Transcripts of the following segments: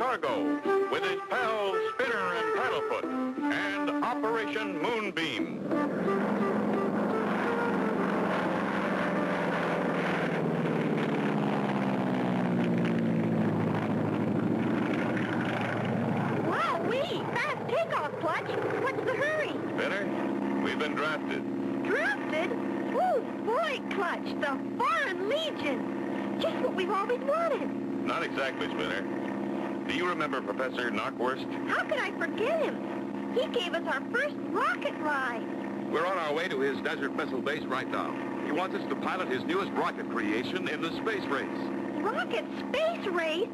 Cargo with his pals Spinner and Paddlefoot and Operation Moonbeam. Wowee! Fast takeoff, Clutch. What's the hurry? Spinner, we've been drafted. Drafted? Oh, boy, Clutch, the Foreign Legion. Just what we've always wanted. Not exactly, Spinner. Do you remember Professor Knockwurst? How could I forget him? He gave us our first rocket ride. We're on our way to his desert missile base right now. He wants us to pilot his newest rocket creation in the space race. Rocket space race?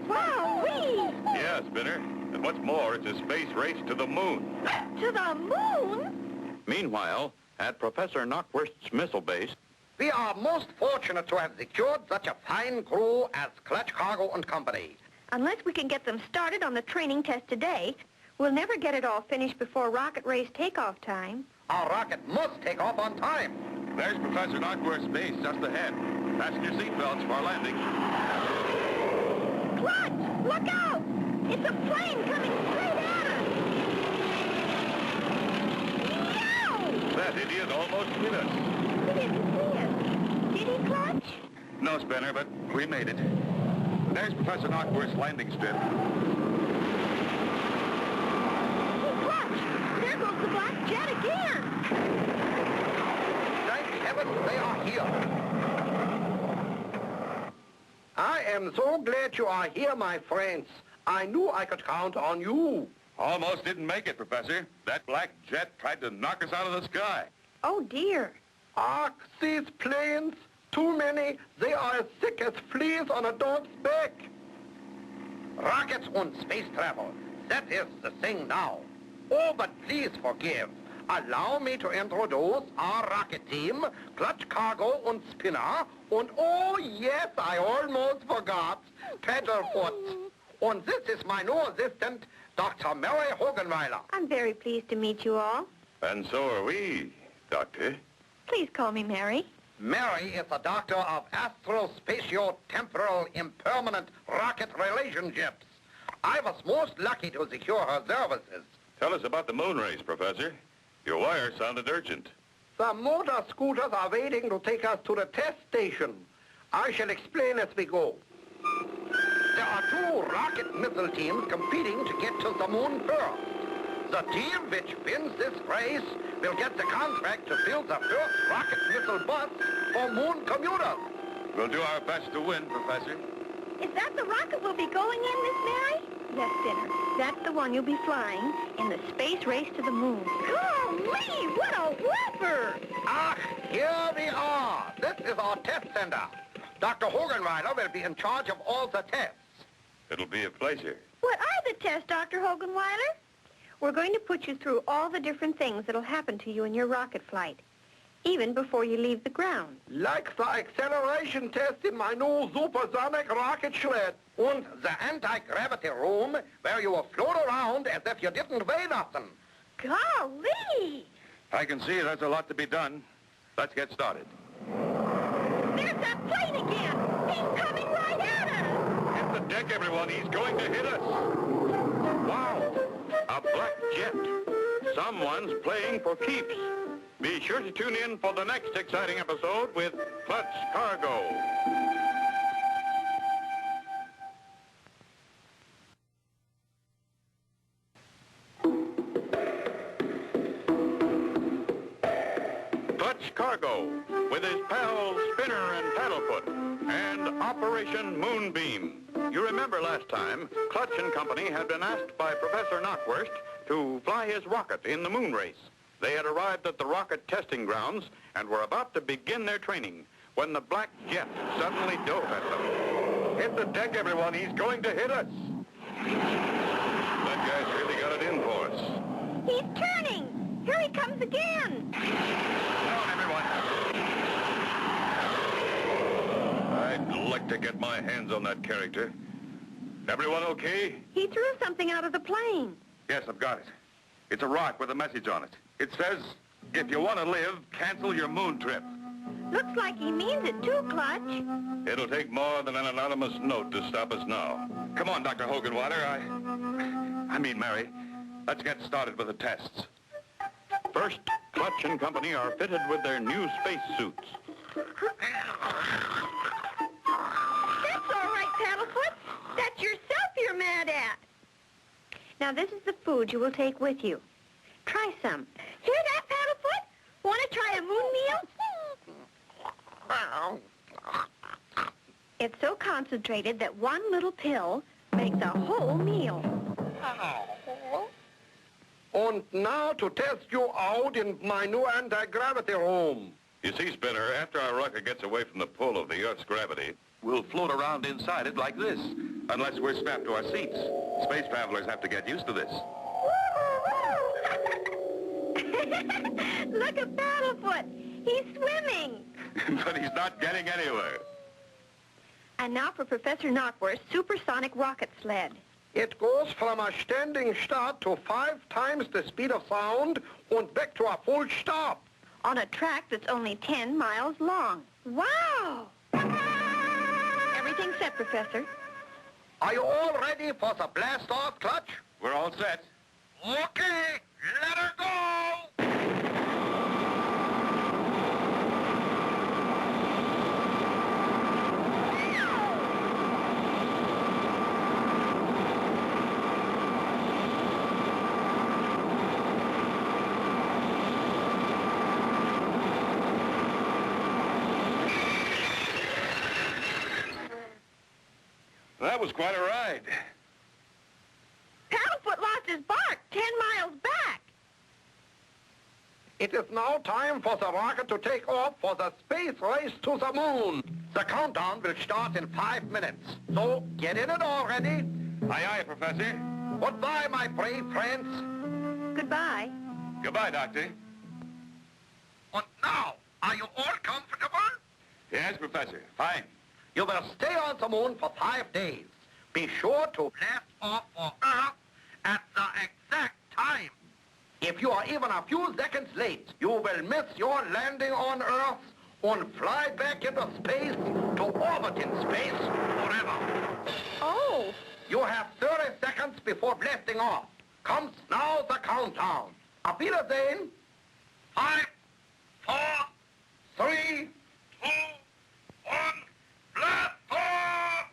Wowee! Yeah, Spinner. And what's more, it's a space race to the moon. To the moon? Meanwhile, at Professor Knockwurst's missile base, We are most fortunate to have secured such a fine crew as Clutch Cargo and Company. Unless we can get them started on the training test today, we'll never get it all finished before rocket race takeoff time. Our rocket must take off on time. There's Professor Knockwurst's base just ahead. Fasten your seatbelts for landing. Clutch! Look out! It's a plane coming straight at us! Yow! that idiot almost hit us. He didn't see us. Did he, Clutch? No, Spinner, but we made it. There's Professor Knockwurst's landing strip. Hey, Clutch! There goes the black jet again! Thank heaven they are here. I am so glad you are here, my friends. I knew I could count on you. Almost didn't make it, Professor. That black jet tried to knock us out of the sky. Oh, dear. Ach, these planes, too many. They are as thick as fleas on a dog's back. Rockets and space travel. That is the thing now. Oh, but please forgive. Allow me to introduce our rocket team, Clutch Cargo and Spinner, and oh, yes, I almost forgot, Paddlefoot. And this is my new assistant, Dr. Mary Hogenweiler. I'm very pleased to meet you all. And so are we, Doctor. Please call me Mary. Mary is a doctor of astro-spatio-temporal impermanent rocket relationships. I was most lucky to secure her services. Tell us about the moon race, Professor. Your wire sounded urgent. The motor scooters are waiting to take us to the test station. I shall explain as we go. There are two rocket missile teams competing to get to the moon first. The team which wins this race will get the contract to build the first rocket missile bus for moon commuters. We'll do our best to win, Professor. Is that the rocket we'll be going in, Miss Mary? Yes, Spinner. That's the one you'll be flying in the space race to the moon. Golly, what a whopper! Ah, here we are. This is our test center. Dr. Hogenweiler will be in charge of all the tests. It'll be a pleasure. What are the tests, Dr. Hogenweiler? We're going to put you through all the different things that'll happen to you in your rocket flight, even before you leave the ground. Like the acceleration test in my new supersonic rocket sled. And the anti-gravity room where you will float around as if you didn't weigh nothing. Golly! I can see there's a lot to be done. Let's get started. There's that plane again! He's coming right at us! Hit the deck, everyone. He's going to hit us. Wow! A black jet. Someone's playing for keeps. Be sure to tune in for the next exciting episode with Clutch Cargo. Clutch Cargo with his pals Spinner and Paddlefoot and Operation Moonbeam. You remember last time, Clutch and Company had been asked by Professor Knockwurst to fly his rocket in the moon race. They had arrived at the rocket testing grounds and were about to begin their training when the black jet suddenly dove at them. Hit the deck, everyone. He's going to hit us. That guy's really got it in for us. He's turning! Here he comes again! Down, everyone. I'd like to get my hands on that character. Everyone okay? He threw something out of the plane. Yes, I've got it. It's a rock with a message on it. It says, if you want to live, cancel your moon trip. Looks like he means it too, Clutch. It'll take more than an anonymous note to stop us now. Come on, Dr. Hoganwater. I mean, Mary, let's get started with the tests. First, Clutch and Company are fitted with their new space suits. That's all right, Paddlefoot. That's yourself you're mad at. Now, this is the food you will take with you. Try some. Hear that, Paddlefoot? Want to try a moon meal? It's so concentrated that one little pill makes a whole meal. And now to test you out in my new anti-gravity room. You see, Spinner, after our rocket gets away from the pull of the Earth's gravity, we'll float around inside it like this, unless we're strapped to our seats. Space travelers have to get used to this. Look at Paddlefoot. He's swimming. But he's not getting anywhere. And now for Professor Knockworth's supersonic rocket sled. It goes from a standing start to 5 times the speed of sound and back to a full stop. On a track that's only 10 miles long. Wow! Everything set, Professor. Are you all ready for the blast-off, Clutch? We're all set. Okay, let her go! That was quite a ride. Paddlefoot lost his bark 10 miles back. It is now time for the rocket to take off for the space race to the moon. The countdown will start in 5 minutes. So get in it already. Aye, aye, Professor. Goodbye, my brave friends. Goodbye. Goodbye, Doctor. And now, are you all comfortable? Yes, Professor. Fine. You will stay on the moon for 5 days. Be sure to blast off for Earth at the exact time. If you are even a few seconds late, you will miss your landing on Earth and fly back into space to orbit in space forever. Oh. You have 30 seconds before blasting off. Comes now the countdown. Auf Wiedersehen. 5, 4, 3, 2, 1. Blast off!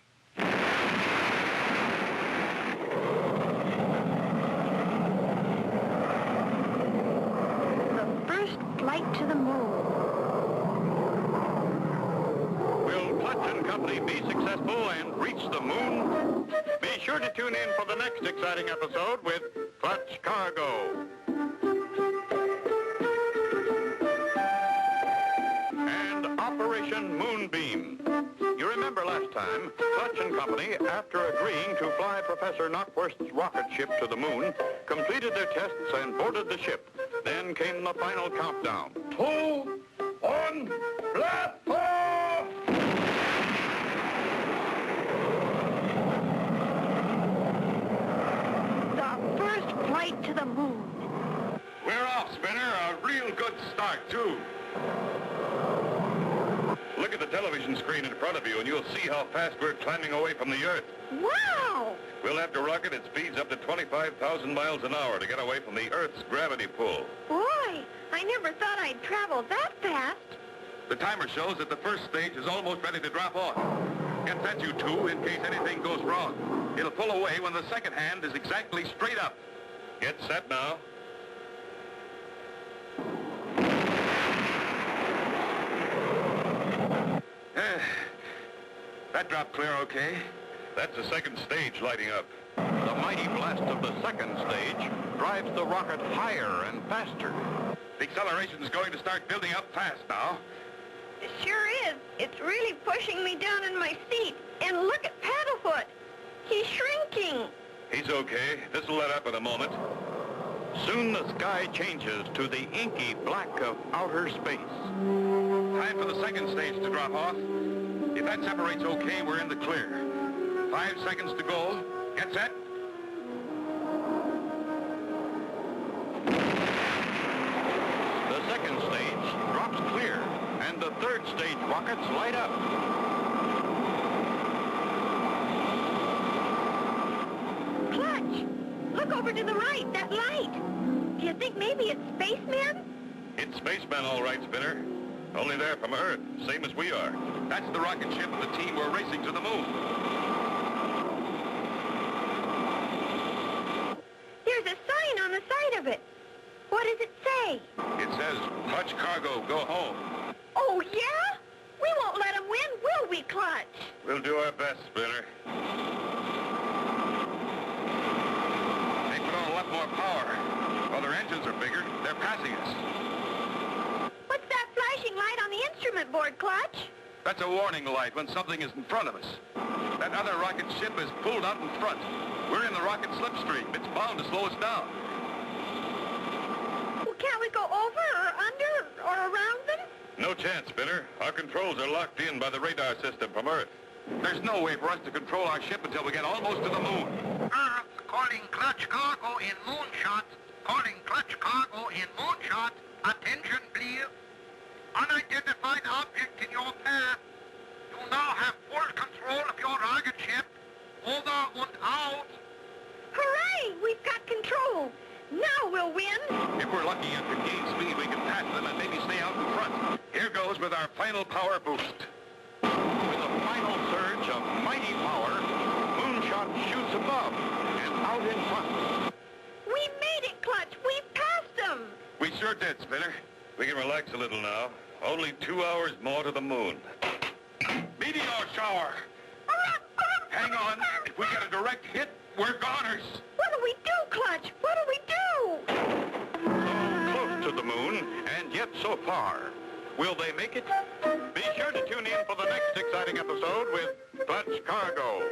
The first flight to the moon. Will Clutch and Company be successful and reach the moon? Be sure to tune in for the next exciting episode with Clutch Cargo. And Operation Moonbeam. You remember last time, Clutch and Company, after agreeing to fly Professor Knockworth's rocket ship to the moon, completed their tests and boarded the ship. Then came the final countdown. 2, 1, blast off! The first flight to the moon. We're off, Spinner. A real good start, too. Look at the television screen in front of you, and you'll see how fast we're climbing away from the Earth. Wow! We'll have to rocket at speeds up to 25,000 miles an hour to get away from the Earth's gravity pull. Boy, I never thought I'd travel that fast. The timer shows that the first stage is almost ready to drop off. Get set, you two, in case anything goes wrong. It'll pull away when the second hand is exactly straight up. Get set now. That dropped clear okay. That's the second stage lighting up. The mighty blast of the second stage drives the rocket higher and faster. The acceleration is going to start building up fast now. It sure is. It's really pushing me down in my seat. And look at Paddlefoot. He's shrinking. He's okay. This'll let up in a moment. Soon the sky changes to the inky black of outer space. Time for the second stage to drop off. If that separates okay, we're in the clear. 5 seconds to go. Get set. The second stage drops clear, and the third stage rockets light up. over to the right, that light. Do you think maybe it's spacemen? It's spacemen, all right, Spinner. Only they're from Earth, same as we are. That's the rocket ship and the team we're racing to the moon. There's a sign on the side of it. What does it say? It says, Clutch Cargo, go home. Oh, yeah? We won't let them win, will we, Clutch? We'll do our best, Spinner. They put on a lot more power. While their engines are bigger, they're passing us. What's that flashing light on the instrument board, Clutch? That's a warning light when something is in front of us. That other rocket ship is pulled out in front. We're in the rocket slipstream. It's bound to slow us down. Well, can't we go over or under or around them? No chance, Spinner. Our controls are locked in by the radar system from Earth. There's no way for us to control our ship until we get almost to the moon. Earth calling Clutch Cargo in moonshot. Calling Clutch Cargo in moonshot. Attention, please. Unidentified object in your path. You now have full control of your rocket ship. Over and out. Hooray! We've got control. Now we'll win. If we're lucky enough to gain speed, we can pass them and maybe stay out in front. Here goes with our final power boost. With a final surge of mighty power, Moonshot shoots above and out in front. We made it, Clutch. We passed them. We sure did, Spinner. We can relax a little now. Only 2 hours more to the moon. Meteor shower! Hang on. If we get a direct hit, we're goners. What do we do, Clutch? What do we do? So close to the moon, and yet so far. Will they make it? Be sure to tune in for the next exciting episode with Clutch Cargo.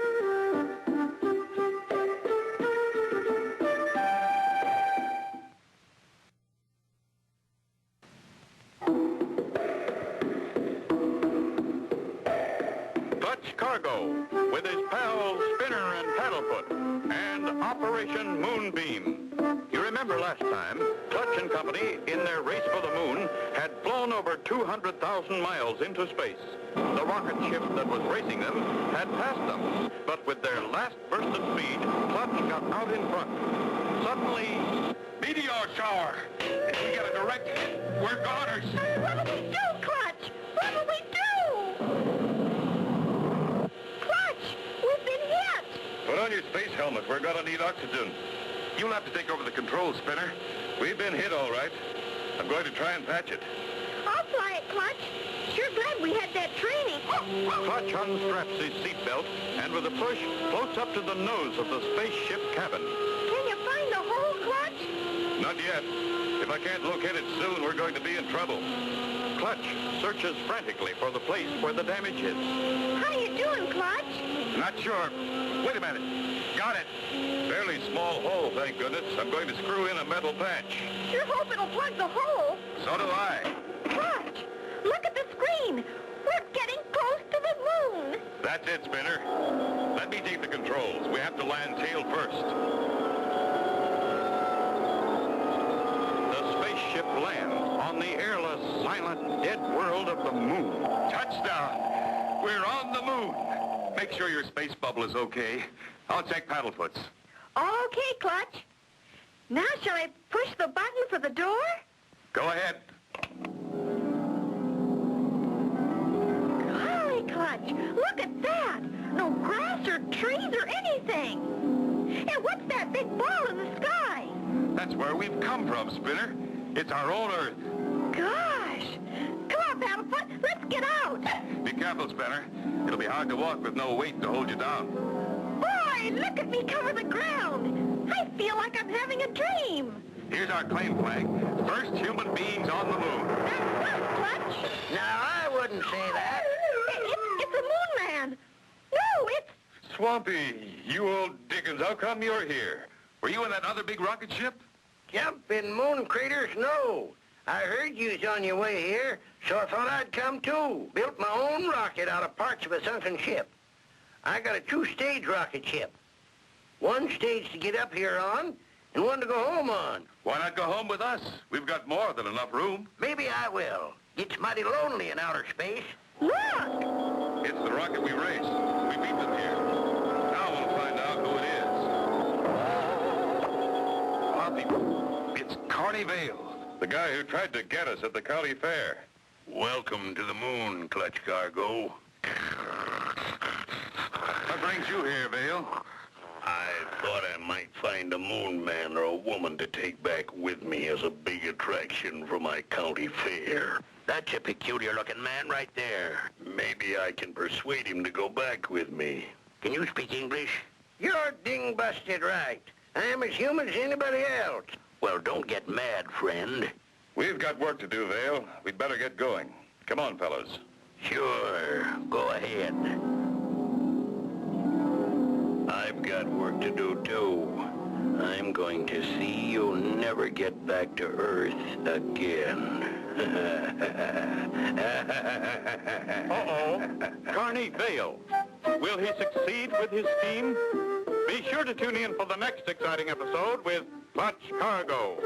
Clutch Cargo, with his pals Spinner and Paddlefoot, and Operation Moonbeam. You remember last time, Clutch and Company, in their race for the moon, had flown over 200,000 miles into space. The rocket ship that was racing them had passed them, but with their last burst of speed, Clutch got out in front. Suddenly, Meteor shower! If we get a direct hit, we're goners. What do we do, Clutch? What do we do? Clutch, we've been hit. Put on your space helmet. We're gonna need oxygen. You'll have to take over the controls, Spinner. We've been hit, all right. I'm going to try and patch it. I'll fly it, Clutch. Sure glad we had that training. Clutch unstraps his seatbelt and with a push floats up to the nose of the spaceship cabin. Can you find the hole, Clutch? Not yet. If I can't locate it soon, we're going to be in trouble. Clutch searches frantically for the place where the damage is. How you doing, Clutch? Not sure. Wait a minute. Got it. Fairly small hole, thank goodness. I'm going to screw in a metal patch. Sure hope it'll plug the hole. So do I. Clutch, look at the screen. We're getting close to the moon. That's it, Spinner. Let me take the controls. We have to land tail first. The spaceship lands on the airless, silent, dead world of the moon. Touchdown. We're on the moon. Make sure your space bubble is okay. I'll check Paddlefoot's. Okay, Clutch. Now shall I push the button for the door? Go ahead. Golly, Clutch, look at that. No grass or trees or anything. And what's that big ball in the sky? That's where we've come from, Spinner. It's our own Earth. Gosh. Come on, Paddlefoot, let's get out. Be careful, Spinner. It'll be hard to walk with no weight to hold you down. Boy, look at me cover the ground. I feel like I'm having a dream. Here's our claim flag. First human beings on the moon. That's right, Clutch. No, I wouldn't say that. It's a moon man. No, it's... Swampy, you old Dickens, how come you're here? Were you in that other big rocket ship? Jumping moon craters, no. I heard you was on your way here, so I thought I'd come too. Built my own rocket out of parts of a sunken ship. I got a 2-stage rocket ship. One stage to get up here on, and one to go home on. Why not go home with us? We've got more than enough room. Maybe I will. It's mighty lonely in outer space. Look! It's the rocket we raced. We beat them here. Now we'll find out who it is. Connie Vale, the guy who tried to get us at the county fair. Welcome to the moon, Clutch Cargo. What brings you here, Vale? I thought I might find a moon man or a woman to take back with me as a big attraction for my county fair. That's a peculiar-looking man right there. Maybe I can persuade him to go back with me. Can you speak English? You're ding-busted right. I'm as human as anybody else. Well, don't get mad, friend. We've got work to do, Vale. We'd better get going. Come on, fellas. Sure, go ahead. I've got work to do, too. I'm going to see you never get back to Earth again. Uh-oh. Carney Vale. Will he succeed with his scheme? Be sure to tune in for the next exciting episode with Clutch Cargo.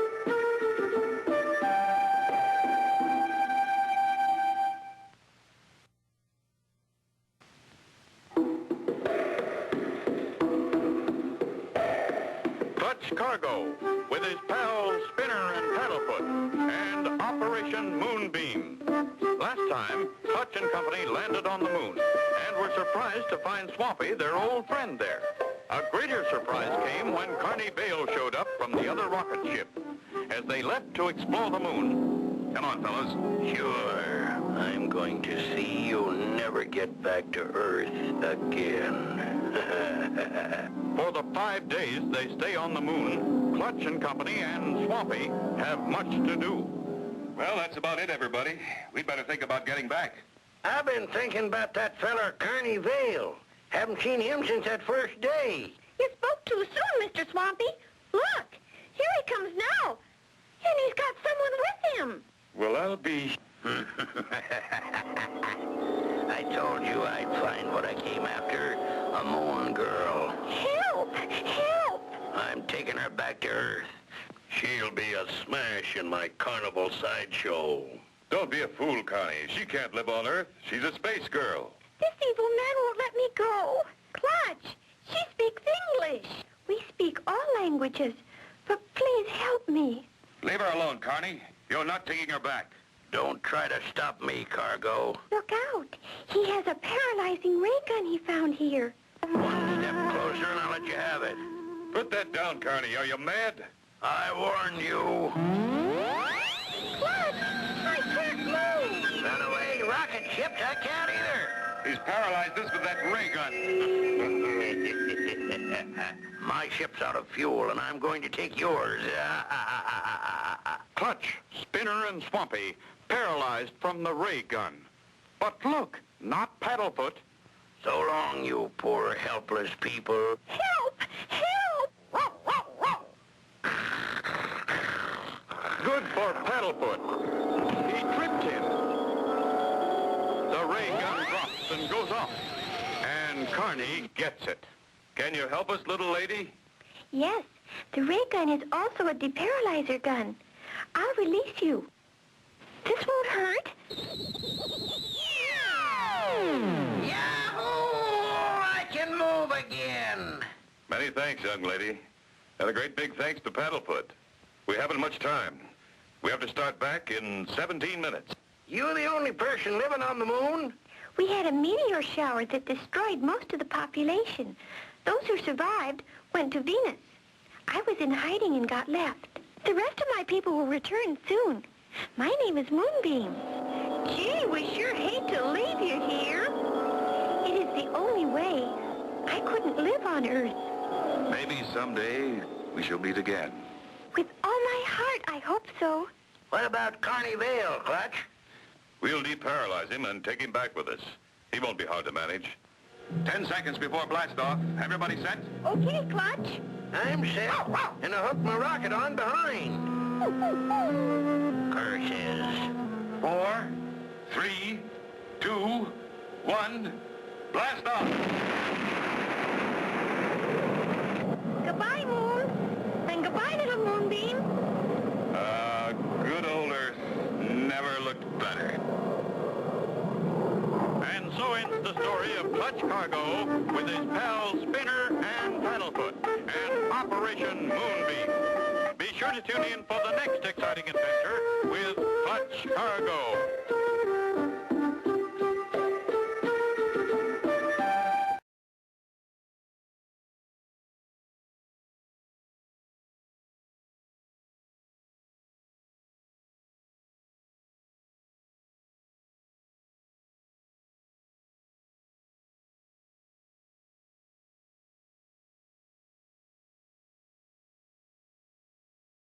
ClutchCargo, with his pals Spinner and Paddlefoot, and Operation Moonbeam. Last time, Clutch and Company landed on the moon and were surprised to find Swampy, their old friend, there. A greater surprise came when Carney Vale showed up from the other rocket ship. As they left to explore the moon, come on, fellas. Sure, I'm going to see you never get back to Earth again. For the 5 days they stay on the moon, Clutch and Company and Swampy have much to do. Well, that's about it, everybody. We'd better think about getting back. I've been thinking about that feller, Carney Vale. Haven't seen him since that first day. You spoke too soon, Mr. Swampy. Look, here he comes now. And he's got someone with him. Well, I'll be... I told you I'd find what I came after, a moon girl. Help! Help! I'm taking her back to Earth. She'll be a smash in my carnival sideshow. Don't be a fool, Connie. She can't live on Earth. She's a space girl. This evil man won't let me go. Clutch, she speaks English. We speak all languages, but please help me. Leave her alone, Carney. You're not taking her back. Don't try to stop me, Cargo. Look out. He has a paralyzing ray gun he found here. One step closer and I'll let you have it. Put that down, Carney. Are you mad? I warned you. Clutch, I can't move. Run away, rocket ships. I can't either. He's paralyzed us with that ray gun. My ship's out of fuel, and I'm going to take yours. Clutch, Spinner, and Swampy paralyzed from the ray gun. But look, not Paddlefoot. So long, you poor, helpless people. Help! Help! Good for Paddlefoot. He tripped him. The ray gun drops and goes off. And Carney gets it. Can you help us, little lady? Yes, the ray gun is also a deparalyzer gun. I'll release you. This won't hurt. Yahoo! I can move again. Many thanks, young lady. And a great big thanks to Paddlefoot. We haven't much time. We have to start back in 17 minutes. You the only person living on the moon? We had a meteor shower that destroyed most of the population. Those who survived went to Venus. I was in hiding and got left. The rest of my people will return soon. My name is Moonbeam. Gee, we sure hate to leave you here. It is the only way. I couldn't live on Earth. Maybe someday we shall meet again. With all my heart, I hope so. What about Carney Vale, Clutch? We'll deparalyze him and take him back with us. He won't be hard to manage. 10 seconds before blast-off. Everybody set? Okay, Clutch. I'm set, and I hooked my rocket on behind. Curses. 4, 3, 2, 1, blast off! Goodbye, Moon. And goodbye, little Moonbeam. Good old Earth never looked better. And so ends the story of ClutchCargo with his pals Spinner and Paddlefoot and Operation Moonbeam. Be sure sure to tune in for the next exciting adventure with Clutch Cargo.